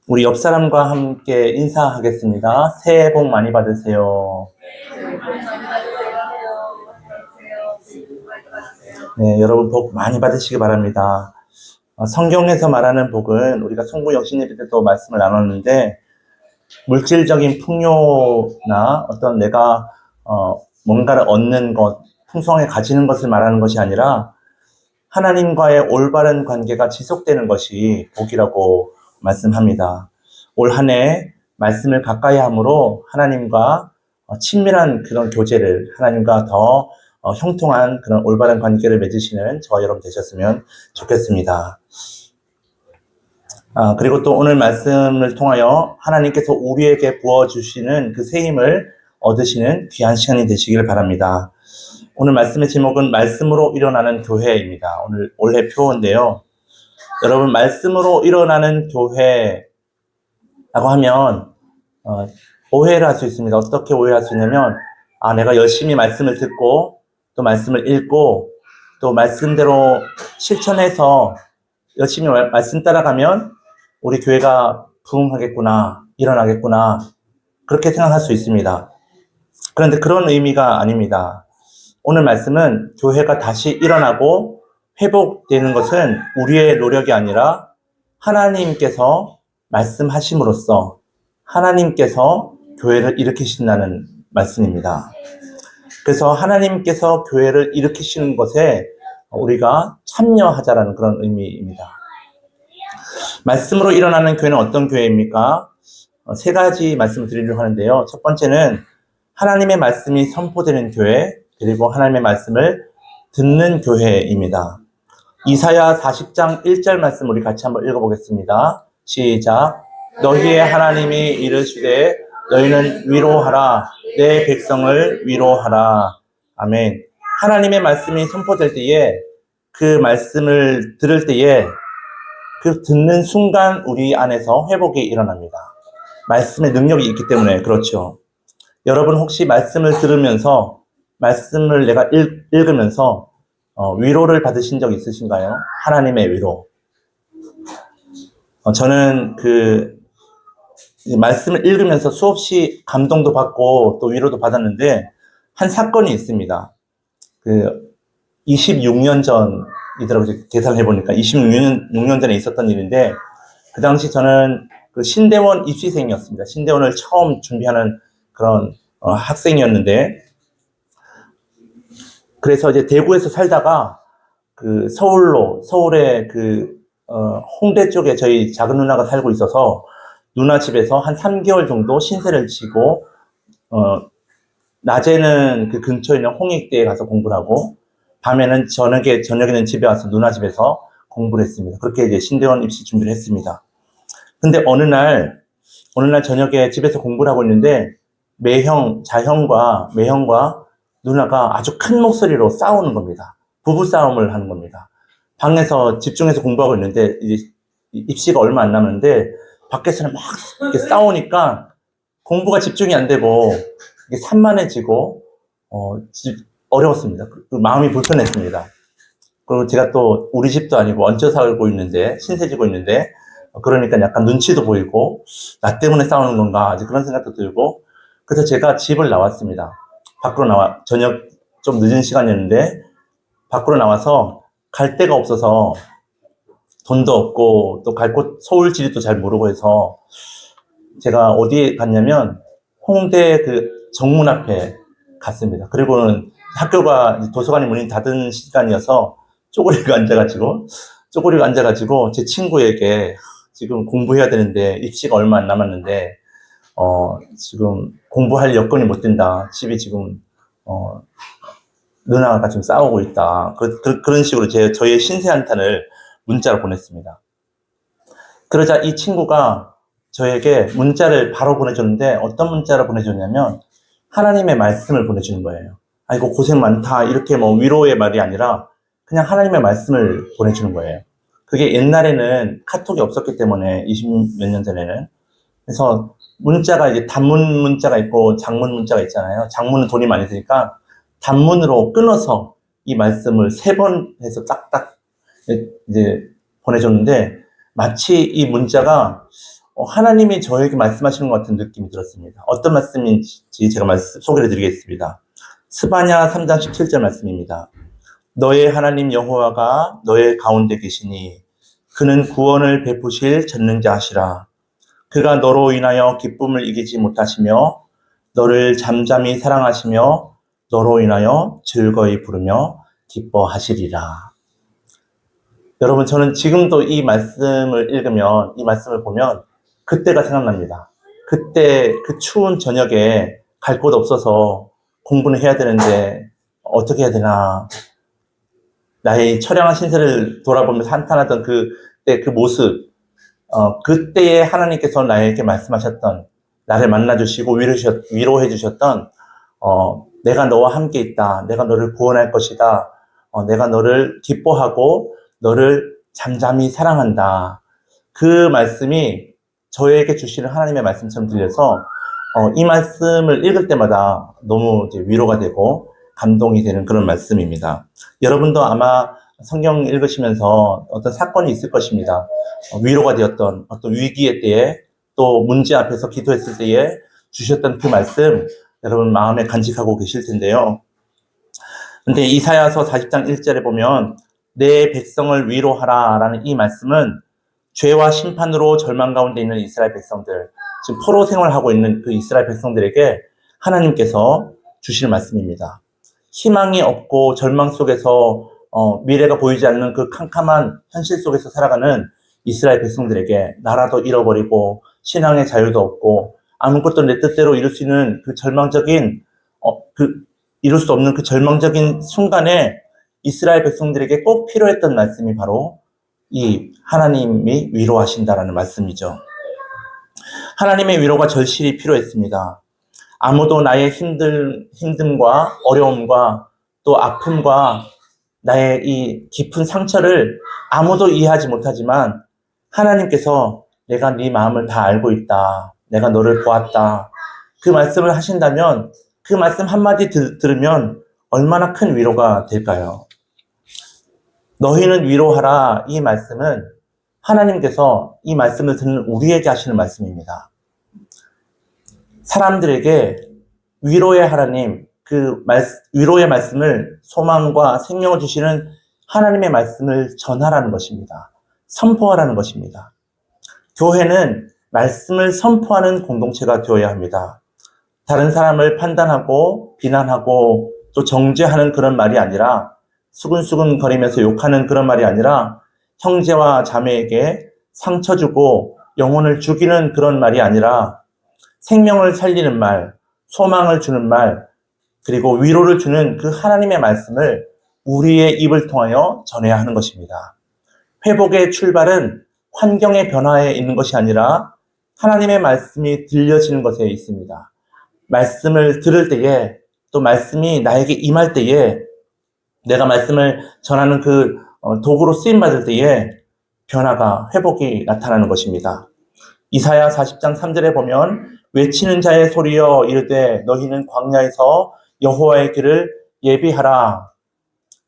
우리 옆 사람과 함께 인사하겠습니다. 새해 복 많이 받으세요. 네, 여러분 복 많이 받으시기 바랍니다. 성경에서 말하는 복은 우리가 송구 영신예배 때도 말씀을 나눴는데 물질적인 풍요나 어떤 내가 뭔가를 얻는 것, 풍성하게 가지는 것을 말하는 것이 아니라 하나님과의 올바른 관계가 지속되는 것이 복이라고 말씀합니다. 올 한 해 말씀을 가까이 함으로 하나님과 친밀한 그런 교제를, 하나님과 더 형통한 그런 올바른 관계를 맺으시는 저와 여러분 되셨으면 좋겠습니다. 그리고 또 오늘 말씀을 통하여 하나님께서 우리에게 부어주시는 그 새 힘을 얻으시는 귀한 시간이 되시길 바랍니다. 오늘 말씀의 제목은 말씀으로 일어나는 교회입니다. 오늘 올해 표어인데요. 여러분, 말씀으로 일어나는 교회라고 하면 오해를 할 수 있습니다. 어떻게 오해할 수 있냐면 내가 열심히 말씀을 듣고 또 말씀을 읽고 또 말씀대로 실천해서 열심히 말씀 따라가면 우리 교회가 부흥하겠구나, 일어나겠구나, 그렇게 생각할 수 있습니다. 그런데 그런 의미가 아닙니다. 오늘 말씀은 교회가 다시 일어나고 회복되는 것은 우리의 노력이 아니라 하나님께서 말씀하심으로써 하나님께서 교회를 일으키신다는 말씀입니다. 그래서 하나님께서 교회를 일으키시는 것에 우리가 참여하자라는 그런 의미입니다. 말씀으로 일어나는 교회는 어떤 교회입니까? 세 가지 말씀을 드리려고 하는데요. 첫 번째는 하나님의 말씀이 선포되는 교회, 그리고 하나님의 말씀을 듣는 교회입니다. 이사야 40장 1절 말씀 우리 같이 한번 읽어보겠습니다. 시작. 너희의 하나님이 이르시되 너희는 위로하라. 내 백성을 위로하라. 아멘. 하나님의 말씀이 선포될 때에 그 말씀을 들을 때에 그 듣는 순간 우리 안에서 회복이 일어납니다. 말씀의 능력이 있기 때문에 그렇죠. 여러분 혹시 말씀을 들으면서 말씀을 내가 읽으면서 위로를 받으신 적 있으신가요? 하나님의 위로. 저는 그 말씀을 읽으면서 수없이 감동도 받고 또 위로도 받았는데 한 사건이 있습니다. 그 26년 전이더라고요. 계산해 보니까 26년 전에 있었던 일인데 그 당시 저는 그 신대원 입시생이었습니다. 신대원을 처음 준비하는 그런 학생이었는데 그래서 이제 대구에서 살다가 그 서울의 홍대 쪽에 저희 작은 누나가 살고 있어서 누나 집에서 한 3개월 정도 신세를 지고 낮에는 그 근처에 있는 홍익대에 가서 공부를 하고 밤에는 저녁에는 집에 와서 누나 집에서 공부를 했습니다. 그렇게 이제 신대원 입시 준비를 했습니다. 근데 어느 날 저녁에 집에서 공부를 하고 있는데 자형과 매형과 누나가 아주 큰 목소리로 싸우는 겁니다. 부부싸움을 하는 겁니다. 방에서 집중해서 공부하고 있는데 이제 입시가 얼마 안 남았는데 밖에서는 막 이렇게 싸우니까 공부가 집중이 안 되고 이게 산만해지고 어려웠습니다. 마음이 불편했습니다. 그리고 제가 또 우리 집도 아니고 얹혀 살고 있는데 신세지고 있는데 그러니까 약간 눈치도 보이고 나 때문에 싸우는 건가 이제 그런 생각도 들고 그래서 제가 집을 나왔습니다. 저녁 좀 늦은 시간이었는데 밖으로 나와서 갈 데가 없어서 돈도 없고 또 갈 곳 서울 지리도 잘 모르고 해서 제가 어디에 갔냐면 홍대 그 정문 앞에 갔습니다. 그리고는 학교가 도서관이 문이 닫은 시간이어서 쪼그리고 앉아가지고 제 친구에게 지금 공부해야 되는데 입시가 얼마 안 남았는데 지금 공부할 여건이 못 된다. 집이 지금 누나가 지금 싸우고 있다. 그런 식으로 저의 신세 한탄을 문자로 보냈습니다. 그러자 이 친구가 저에게 문자를 바로 보내줬는데 어떤 문자를 보내줬냐면 하나님의 말씀을 보내주는 거예요. 아이고 고생 많다 이렇게 뭐 위로의 말이 아니라 그냥 하나님의 말씀을 보내주는 거예요. 그게 옛날에는 카톡이 없었기 때문에 20몇 년 전에는 그래서 문자가 이제 단문 문자가 있고 장문 문자가 있잖아요. 장문은 돈이 많이 드니까 단문으로 끊어서 이 말씀을 3번 해서 딱딱 이제 보내줬는데 마치 이 문자가 하나님이 저에게 말씀하시는 것 같은 느낌이 들었습니다. 어떤 말씀인지 제가 소개를 드리겠습니다. 스바냐 3장 17절 말씀입니다. 너의 하나님 여호와가 너의 가운데 계시니 그는 구원을 베푸실 전능자시라. 그가 너로 인하여 기쁨을 이기지 못하시며 너를 잠잠히 사랑하시며 너로 인하여 즐거이 부르며 기뻐하시리라. 여러분, 저는 지금도 이 말씀을 읽으면, 이 말씀을 보면 그때가 생각납니다. 그때 그 추운 저녁에 갈 곳 없어서 공부는 해야 되는데 어떻게 해야 되나. 나의 처량한 신세를 돌아보면서 한탄하던 그때 그 모습, 그때에 하나님께서 나에게 말씀하셨던, 나를 만나주시고 위로해 주셨던, 내가 너와 함께 있다. 내가 너를 구원할 것이다. 내가 너를 기뻐하고 너를 잠잠히 사랑한다. 그 말씀이 저에게 주시는 하나님의 말씀처럼 들려서 이 말씀을 읽을 때마다 너무 이제 위로가 되고 감동이 되는 그런 말씀입니다. 여러분도 아마 성경 읽으시면서 어떤 사건이 있을 것입니다. 위로가 되었던 어떤 위기의 때에 또 문제 앞에서 기도했을 때에 주셨던 그 말씀 여러분 마음에 간직하고 계실 텐데요. 근데 이사야서 40장 1절에 보면 내 백성을 위로하라 라는 이 말씀은 죄와 심판으로 절망 가운데 있는 이스라엘 백성들, 지금 포로 생활하고 있는 그 이스라엘 백성들에게 하나님께서 주실 말씀입니다. 희망이 없고 절망 속에서 미래가 보이지 않는 그 캄캄한 현실 속에서 살아가는 이스라엘 백성들에게 나라도 잃어버리고 신앙의 자유도 없고 아무것도 내 뜻대로 이룰 수 있는 그 절망적인 이룰 수 없는 그 절망적인 순간에 이스라엘 백성들에게 꼭 필요했던 말씀이 바로 이 하나님이 위로하신다라는 말씀이죠. 하나님의 위로가 절실히 필요했습니다. 아무도 나의 힘듦과 어려움과 또 아픔과 나의 이 깊은 상처를 아무도 이해하지 못하지만 하나님께서 내가 네 마음을 다 알고 있다. 내가 너를 보았다. 그 말씀을 하신다면 그 말씀 한마디 들으면 얼마나 큰 위로가 될까요? 너희는 위로하라. 이 말씀은 하나님께서 이 말씀을 듣는 우리에게 하시는 말씀입니다. 사람들에게 위로의 하나님, 위로의 말씀을 소망과 생명을 주시는 하나님의 말씀을 전하라는 것입니다. 선포하라는 것입니다. 교회는 말씀을 선포하는 공동체가 되어야 합니다. 다른 사람을 판단하고 비난하고 또 정죄하는 그런 말이 아니라 수근수근 거리면서 욕하는 그런 말이 아니라 형제와 자매에게 상처 주고 영혼을 죽이는 그런 말이 아니라 생명을 살리는 말, 소망을 주는 말, 그리고 위로를 주는 그 하나님의 말씀을 우리의 입을 통하여 전해야 하는 것입니다. 회복의 출발은 환경의 변화에 있는 것이 아니라 하나님의 말씀이 들려지는 것에 있습니다. 말씀을 들을 때에 또 말씀이 나에게 임할 때에 내가 말씀을 전하는 그 도구로 쓰임받을 때에 변화가, 회복이 나타나는 것입니다. 이사야 40장 3절에 보면 외치는 자의 소리여 이르되 너희는 광야에서 여호와의 길을 예비하라.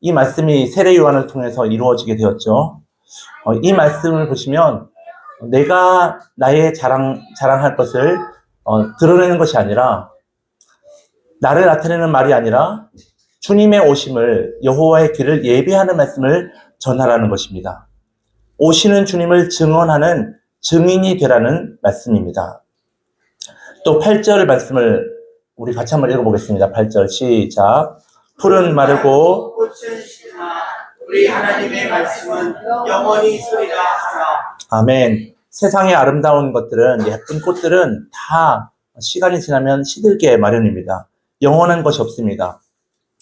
이 말씀이 세례 요한을 통해서 이루어지게 되었죠. 이 말씀을 보시면 내가 나의 자랑할 것을 드러내는 것이 아니라 나를 나타내는 말이 아니라 주님의 오심을 여호와의 길을 예비하는 말씀을 전하라는 것입니다. 오시는 주님을 증언하는 증인이 되라는 말씀입니다. 또 8절 말씀을 우리 같이 한번 읽어보겠습니다. 8절 시작. 풀은 마르고 꽃은 시드나 우리 하나님의 말씀은 영원히 소리라 하라. 아멘. 세상의 아름다운 것들은, 예쁜 꽃들은 다 시간이 지나면 시들게 마련입니다. 영원한 것이 없습니다.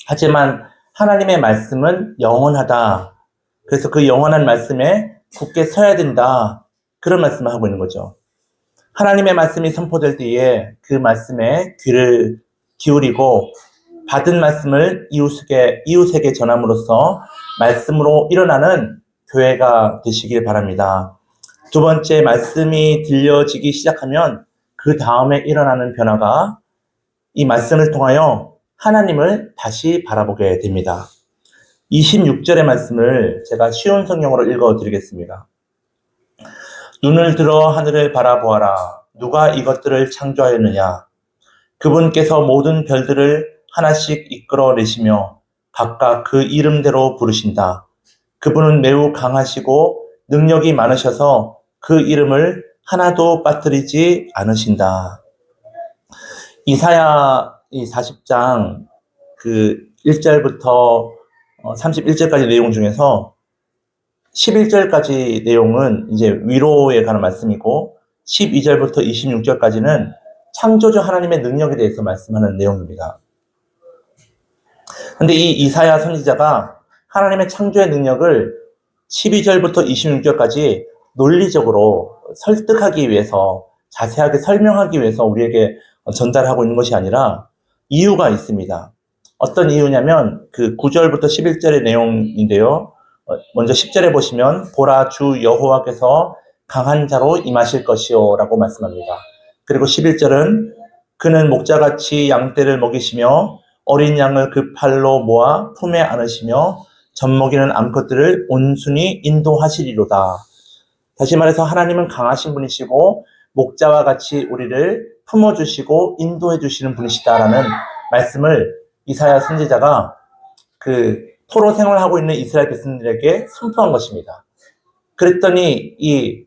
하지만 하나님의 말씀은 영원하다. 그래서 그 영원한 말씀에 굳게 서야 된다. 그런 말씀을 하고 있는 거죠. 하나님의 말씀이 선포될 때에 그 말씀에 귀를 기울이고 받은 말씀을 이웃에게 전함으로써 말씀으로 일어나는 교회가 되시길 바랍니다. 두 번째, 말씀이 들려지기 시작하면 그 다음에 일어나는 변화가 이 말씀을 통하여 하나님을 다시 바라보게 됩니다. 26절의 말씀을 제가 쉬운 성경으로 읽어드리겠습니다. 눈을 들어 하늘을 바라보아라. 누가 이것들을 창조하였느냐? 그분께서 모든 별들을 하나씩 이끌어내시며 각각 그 이름대로 부르신다. 그분은 매우 강하시고 능력이 많으셔서 그 이름을 하나도 빠뜨리지 않으신다. 이사야 40장 그 1절부터 31절까지 내용 중에서 11절까지 내용은 이제 위로에 관한 말씀이고 12절부터 26절까지는 창조주 하나님의 능력에 대해서 말씀하는 내용입니다. 근데 이 이사야 선지자가 하나님의 창조의 능력을 12절부터 26절까지 논리적으로 설득하기 위해서 자세하게 설명하기 위해서 우리에게 전달하고 있는 것이 아니라 이유가 있습니다. 어떤 이유냐면 그 9절부터 11절의 내용인데요. 먼저 10절에 보시면 보라 주 여호와께서 강한 자로 임하실 것이요 라고 말씀합니다. 그리고 11절은 그는 목자같이 양떼를 먹이시며 어린 양을 그 팔로 모아 품에 안으시며 젖먹이는 암컷들을 온순히 인도하시리로다. 다시 말해서 하나님은 강하신 분이시고 목자와 같이 우리를 품어주시고 인도해주시는 분이시다라는 말씀을 이사야 선지자가 그 포로 생활하고 있는 이스라엘 백성들에게 선포한 것입니다. 그랬더니 이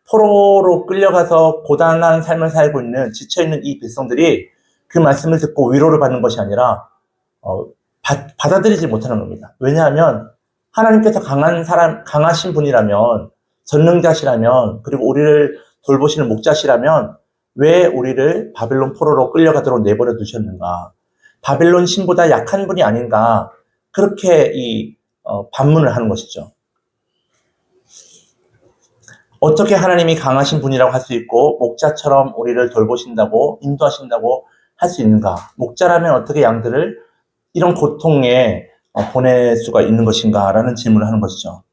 포로로 끌려가서 고단한 삶을 살고 있는 지쳐있는 이 백성들이 그 말씀을 듣고 위로를 받는 것이 아니라 받아들이지 못하는 겁니다. 왜냐하면 하나님께서 강하신 분이라면 전능자시라면 그리고 우리를 돌보시는 목자시라면 왜 우리를 바벨론 포로로 끌려가도록 내버려 두셨는가? 바벨론 신보다 약한 분이 아닌가? 그렇게 반문을 하는 것이죠. 어떻게 하나님이 강하신 분이라고 할 수 있고 목자처럼 우리를 돌보신다고 인도하신다고 할 수 있는가? 목자라면 어떻게 양들을 이런 고통에 보낼 수가 있는 것인가? 라는 질문을 하는 것이죠.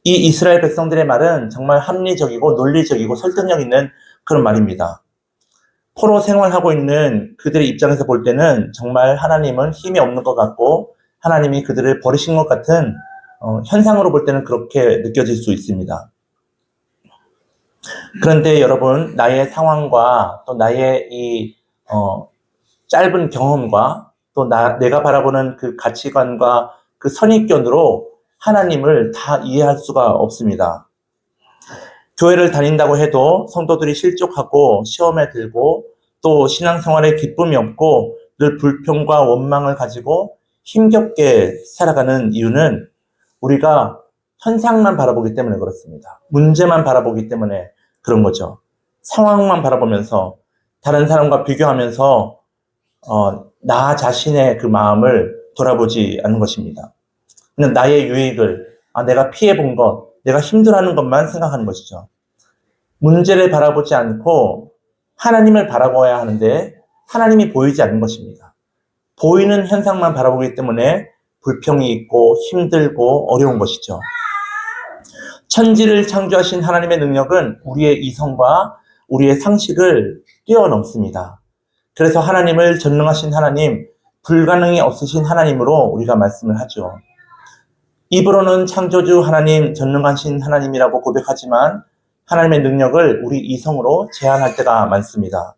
이 이스라엘 백성들의 말은 정말 합리적이고 논리적이고 설득력 있는 그런 말입니다. 포로 생활하고 있는 그들의 입장에서 볼 때는 정말 하나님은 힘이 없는 것 같고 하나님이 그들을 버리신 것 같은 현상으로 볼 때는 그렇게 느껴질 수 있습니다. 그런데 여러분, 나의 상황과 또 나의 이 짧은 경험과 또 내가 바라보는 그 가치관과 그 선입견으로 하나님을 다 이해할 수가 없습니다. 교회를 다닌다고 해도 성도들이 실족하고 시험에 들고 또 신앙생활에 기쁨이 없고 늘 불평과 원망을 가지고 힘겹게 살아가는 이유는 우리가 현상만 바라보기 때문에 그렇습니다. 문제만 바라보기 때문에 그런 거죠. 상황만 바라보면서 다른 사람과 비교하면서 나 자신의 그 마음을 돌아보지 않는 것입니다. 그냥 나의 유익을, 내가 피해본 것, 내가 힘들어하는 것만 생각하는 것이죠. 문제를 바라보지 않고 하나님을 바라봐야 하는데 하나님이 보이지 않는 것입니다. 보이는 현상만 바라보기 때문에 불평이 있고 힘들고 어려운 것이죠. 천지를 창조하신 하나님의 능력은 우리의 이성과 우리의 상식을 뛰어넘습니다. 그래서 하나님을 전능하신 하나님, 불가능이 없으신 하나님으로 우리가 말씀을 하죠. 입으로는 창조주 하나님, 전능하신 하나님이라고 고백하지만 하나님의 능력을 우리 이성으로 제한할 때가 많습니다.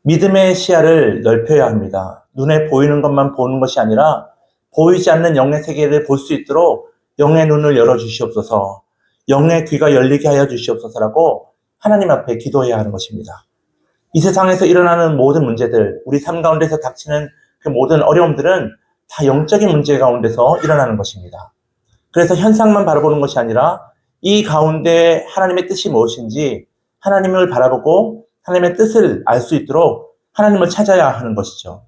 믿음의 시야를 넓혀야 합니다. 눈에 보이는 것만 보는 것이 아니라 보이지 않는 영의 세계를 볼 수 있도록 영의 눈을 열어주시옵소서, 영의 귀가 열리게 하여 주시옵소서라고 하나님 앞에 기도해야 하는 것입니다. 이 세상에서 일어나는 모든 문제들, 우리 삶 가운데서 닥치는 그 모든 어려움들은 다 영적인 문제 가운데서 일어나는 것입니다. 그래서 현상만 바라보는 것이 아니라 이 가운데 하나님의 뜻이 무엇인지 하나님을 바라보고 하나님의 뜻을 알 수 있도록 하나님을 찾아야 하는 것이죠.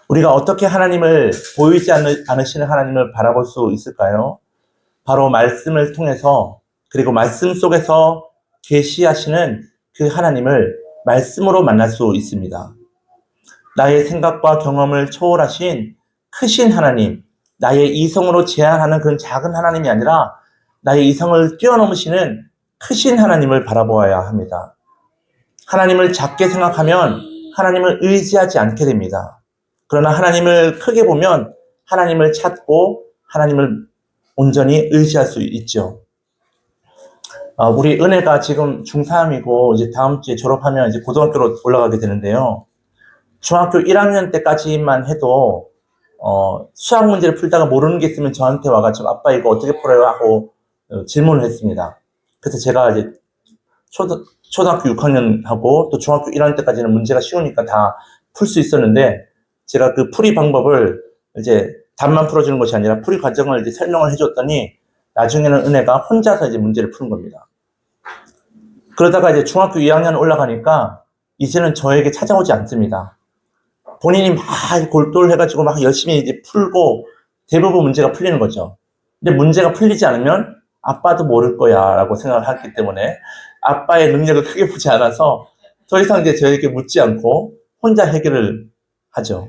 우리가 어떻게 하나님을 보이지 않으시는 하나님을 바라볼 수 있을까요? 바로 말씀을 통해서, 그리고 말씀 속에서 계시하시는 그 하나님을 말씀으로 만날 수 있습니다. 나의 생각과 경험을 초월하신 크신 하나님, 나의 이성으로 제한하는 그런 작은 하나님이 아니라 나의 이성을 뛰어넘으시는 크신 하나님을 바라보아야 합니다. 하나님을 작게 생각하면 하나님을 의지하지 않게 됩니다. 그러나 하나님을 크게 보면 하나님을 찾고 하나님을 온전히 의지할 수 있죠. 우리 은혜가 지금 중3이고 이제 다음 주에 졸업하면 이제 고등학교로 올라가게 되는데요. 중학교 1학년 때까지만 해도 수학 문제를 풀다가 모르는 게 있으면 저한테 와가지고 아빠 이거 어떻게 풀어요? 하고 질문을 했습니다. 그래서 제가 이제 초등학교 6학년 하고 또 중학교 1학년 때까지는 문제가 쉬우니까 다 풀 수 있었는데 제가 그 풀이 방법을 이제 답만 풀어주는 것이 아니라 풀이 과정을 이제 설명을 해줬더니 나중에는 은혜가 혼자서 이제 문제를 푸는 겁니다. 그러다가 이제 중학교 2학년 올라가니까 이제는 저에게 찾아오지 않습니다. 본인이 막 골똘해가지고 막 열심히 이제 풀고 대부분 문제가 풀리는 거죠. 근데 문제가 풀리지 않으면 아빠도 모를 거야 라고 생각을 했기 때문에 아빠의 능력을 크게 보지 않아서 더 이상 이제 저에게 묻지 않고 혼자 해결을 하죠.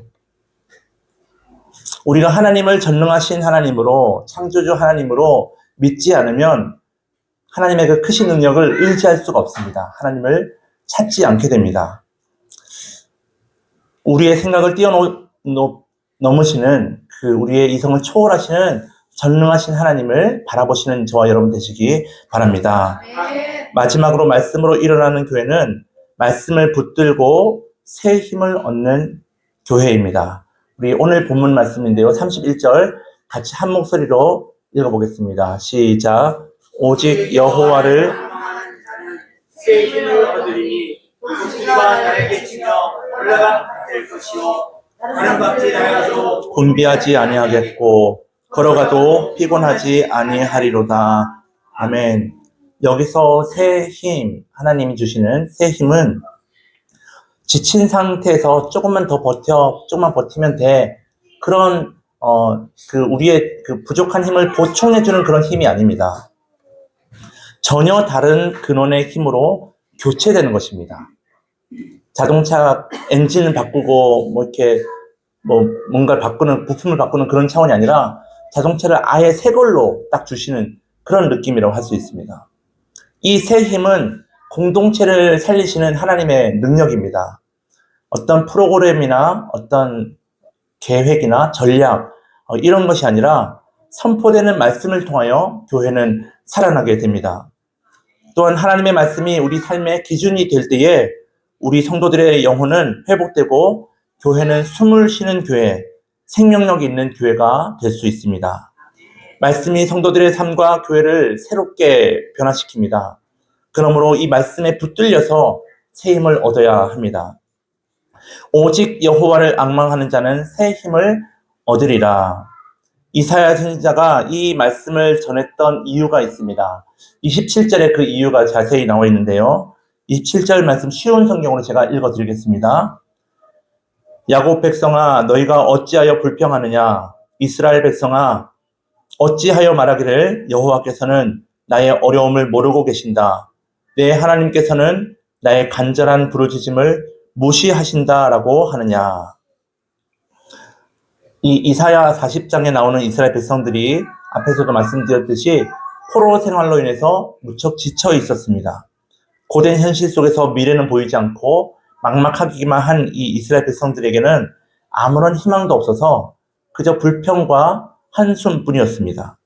우리가 하나님을 전능하신 하나님으로 창조주 하나님으로 믿지 않으면 하나님의 그 크신 능력을 의지할 수가 없습니다. 하나님을 찾지 않게 됩니다. 우리의 생각을 뛰어넘으시는 그 우리의 이성을 초월하시는 전능하신 하나님을 바라보시는 저와 여러분 되시기 바랍니다. 마지막으로 말씀으로 일어나는 교회는 말씀을 붙들고 새 힘을 얻는 교회입니다. 우리 오늘 본문 말씀인데요. 31절 같이 한 목소리로 읽어보겠습니다. 시작. 오직 여호와를 새 힘을 얻으리니 그가 나에게 치며 올라가 될 것이요 다른 밖에 나가도 곤비하지 아니하겠고 걸어가도 피곤하지 아니하리로다. 아멘. 여기서 새 힘, 하나님이 주시는 새 힘은 지친 상태에서 조금만 버티면 돼. 그런, 우리의 그 부족한 힘을 보충해주는 그런 힘이 아닙니다. 전혀 다른 근원의 힘으로 교체되는 것입니다. 자동차 엔진을 바꾸고, 뭔가를 바꾸는, 부품을 바꾸는 그런 차원이 아니라 자동차를 아예 새 걸로 딱 주시는 그런 느낌이라고 할 수 있습니다. 이 새 힘은 공동체를 살리시는 하나님의 능력입니다. 어떤 프로그램이나 어떤 계획이나 전략, 이런 것이 아니라 선포되는 말씀을 통하여 교회는 살아나게 됩니다. 또한 하나님의 말씀이 우리 삶의 기준이 될 때에 우리 성도들의 영혼은 회복되고 교회는 숨을 쉬는 교회, 생명력 있는 교회가 될 수 있습니다. 말씀이 성도들의 삶과 교회를 새롭게 변화시킵니다. 그러므로 이 말씀에 붙들려서 새 힘을 얻어야 합니다. 오직 여호와를 앙망하는 자는 새 힘을 얻으리라. 이사야 선지자가 이 말씀을 전했던 이유가 있습니다. 27절에 그 이유가 자세히 나와 있는데요. 27절 말씀 쉬운 성경으로 제가 읽어드리겠습니다. 야곱 백성아 너희가 어찌하여 불평하느냐. 이스라엘 백성아 어찌하여 말하기를 여호와께서는 나의 어려움을 모르고 계신다. 내 하나님께서는 나의 간절한 부르짖음을 무시하신다라고 하느냐. 이 이사야 40장에 나오는 이스라엘 백성들이 앞에서도 말씀드렸듯이 포로 생활로 인해서 무척 지쳐 있었습니다. 고된 현실 속에서 미래는 보이지 않고 막막하기만 한 이 이스라엘 백성들에게는 아무런 희망도 없어서 그저 불평과 한숨뿐이었습니다.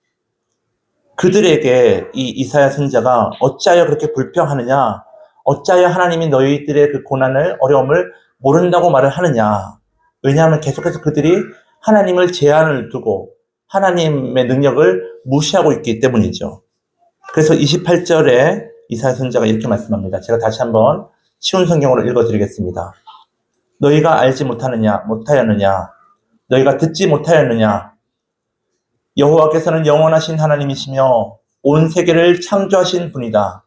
그들에게 이 이사야 선지자가 어찌하여 그렇게 불평하느냐, 어찌하여 하나님이 너희들의 그 고난을, 어려움을 모른다고 말을 하느냐. 왜냐하면 계속해서 그들이 하나님을 제한을 두고 하나님의 능력을 무시하고 있기 때문이죠. 그래서 28절에 이사야 선지자가 이렇게 말씀합니다. 제가 다시 한번 쉬운 성경으로 읽어드리겠습니다. 너희가 알지 못하였느냐? 너희가 듣지 못하였느냐? 여호와께서는 영원하신 하나님이시며 온 세계를 창조하신 분이다.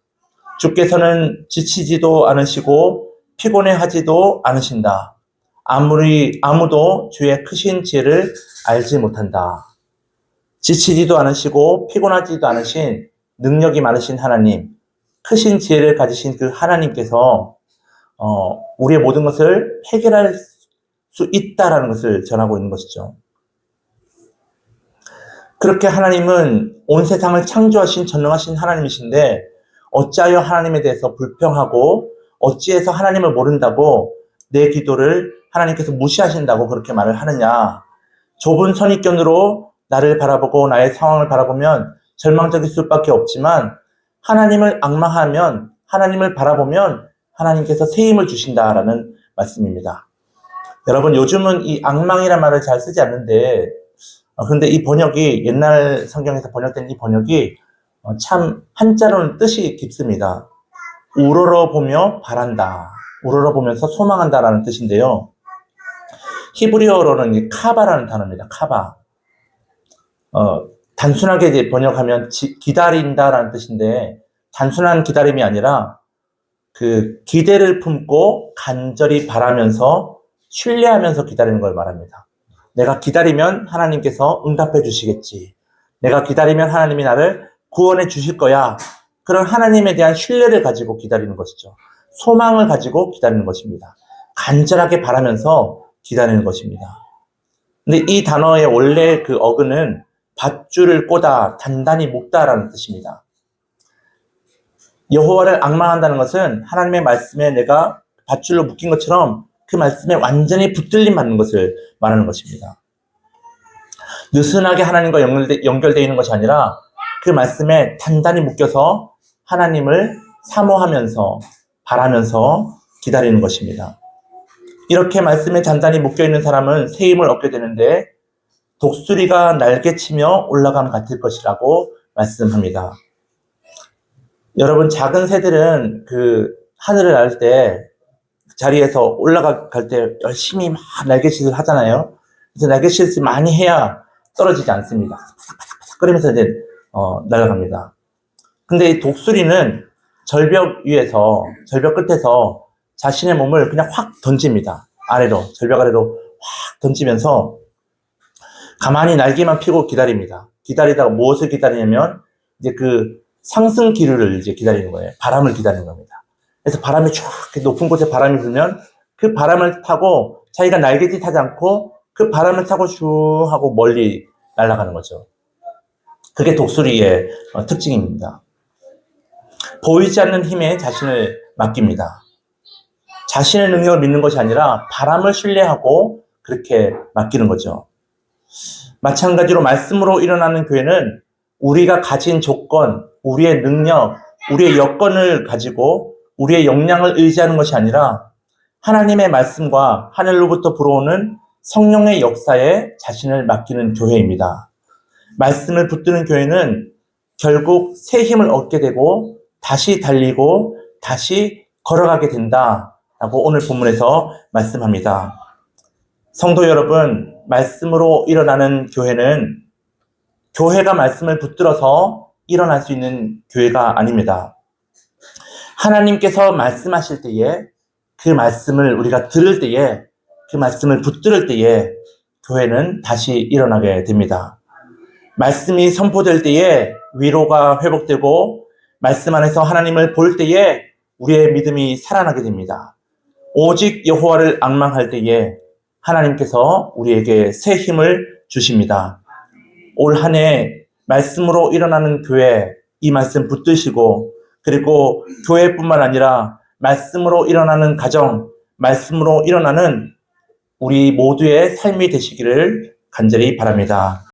주께서는 지치지도 않으시고 피곤해하지도 않으신다. 아무도 주의 크신 지혜를 알지 못한다. 지치지도 않으시고 피곤하지도 않으신 능력이 많으신 하나님, 크신 지혜를 가지신 그 하나님께서 우리의 모든 것을 해결할 수 있다라는 것을 전하고 있는 것이죠. 그렇게 하나님은 온 세상을 창조하신 전능하신 하나님이신데 어찌하여 하나님에 대해서 불평하고 어찌해서 하나님을 모른다고 내 기도를 하나님께서 무시하신다고 그렇게 말을 하느냐. 좁은 선입견으로 나를 바라보고 나의 상황을 바라보면 절망적일 수밖에 없지만 하나님을 앙망하면, 하나님을 바라보면 하나님께서 새 힘을 주신다라는 말씀입니다. 여러분, 요즘은 이 앙망이라는 말을 잘 쓰지 않는데, 그런데 이 번역이, 옛날 성경에서 번역된 이 번역이 참 한자로는 뜻이 깊습니다. 우러러보며 바란다, 우러러보면서 소망한다라는 뜻인데요. 히브리어로는 이 카바라는 단어입니다. 카바. 단순하게 이제 번역하면 기다린다라는 뜻인데, 단순한 기다림이 아니라 그 기대를 품고 간절히 바라면서 신뢰하면서 기다리는 걸 말합니다. 내가 기다리면 하나님께서 응답해 주시겠지. 내가 기다리면 하나님이 나를 구원해 주실 거야. 그런 하나님에 대한 신뢰를 가지고 기다리는 것이죠. 소망을 가지고 기다리는 것입니다. 간절하게 바라면서 기다리는 것입니다. 근데 이 단어의 원래 그 어근은 밧줄을 꽂아 단단히 묶다라는 뜻입니다. 여호와를 앙망한다는 것은 하나님의 말씀에 내가 밧줄로 묶인 것처럼 그 말씀에 완전히 붙들림 받는 것을 말하는 것입니다. 느슨하게 하나님과 연결되어 있는 것이 아니라 그 말씀에 단단히 묶여서 하나님을 사모하면서 바라면서 기다리는 것입니다. 이렇게 말씀에 단단히 묶여있는 사람은 새 힘을 얻게 되는데 독수리가 날개치며 올라감 같을 것이라고 말씀합니다. 여러분, 작은 새들은 그 하늘을 날 때 자리에서 올라갈 때 열심히 막 날개짓을 하잖아요. 그래서 날개짓을 많이 해야 떨어지지 않습니다. 파삭파삭 끓이면서 이제 날아갑니다. 근데 이 독수리는 절벽 위에서, 절벽 끝에서 자신의 몸을 그냥 확 던집니다. 아래로, 절벽 아래로 확 던지면서 가만히 날개만 펴고 기다립니다. 기다리다가 무엇을 기다리냐면 이제 그 상승 기류를 이제 기다리는 거예요. 바람을 기다리는 겁니다. 그래서 바람이 쫙 높은 곳에 바람이 불면 그 바람을 타고 자기가 날개짓 하지 않고 그 바람을 타고 슈 하고 멀리 날아가는 거죠. 그게 독수리의 특징입니다. 보이지 않는 힘에 자신을 맡깁니다. 자신의 능력을 믿는 것이 아니라 바람을 신뢰하고 그렇게 맡기는 거죠. 마찬가지로 말씀으로 일어나는 교회는 우리가 가진 조건, 우리의 능력, 우리의 여건을 가지고 우리의 역량을 의지하는 것이 아니라 하나님의 말씀과 하늘로부터 불어오는 성령의 역사에 자신을 맡기는 교회입니다. 말씀을 붙드는 교회는 결국 새 힘을 얻게 되고 다시 달리고 다시 걸어가게 된다라고 오늘 본문에서 말씀합니다. 성도 여러분, 말씀으로 일어나는 교회는 교회가 말씀을 붙들어서 일어날 수 있는 교회가 아닙니다. 하나님께서 말씀하실 때에 그 말씀을 우리가 들을 때에 그 말씀을 붙들을 때에 교회는 다시 일어나게 됩니다. 말씀이 선포될 때에 위로가 회복되고 말씀 안에서 하나님을 볼 때에 우리의 믿음이 살아나게 됩니다. 오직 여호와를 앙망할 때에 하나님께서 우리에게 새 힘을 주십니다. 올 한 해 말씀으로 일어나는 교회, 이 말씀 붙드시고 그리고 교회뿐만 아니라 말씀으로 일어나는 가정, 말씀으로 일어나는 우리 모두의 삶이 되시기를 간절히 바랍니다.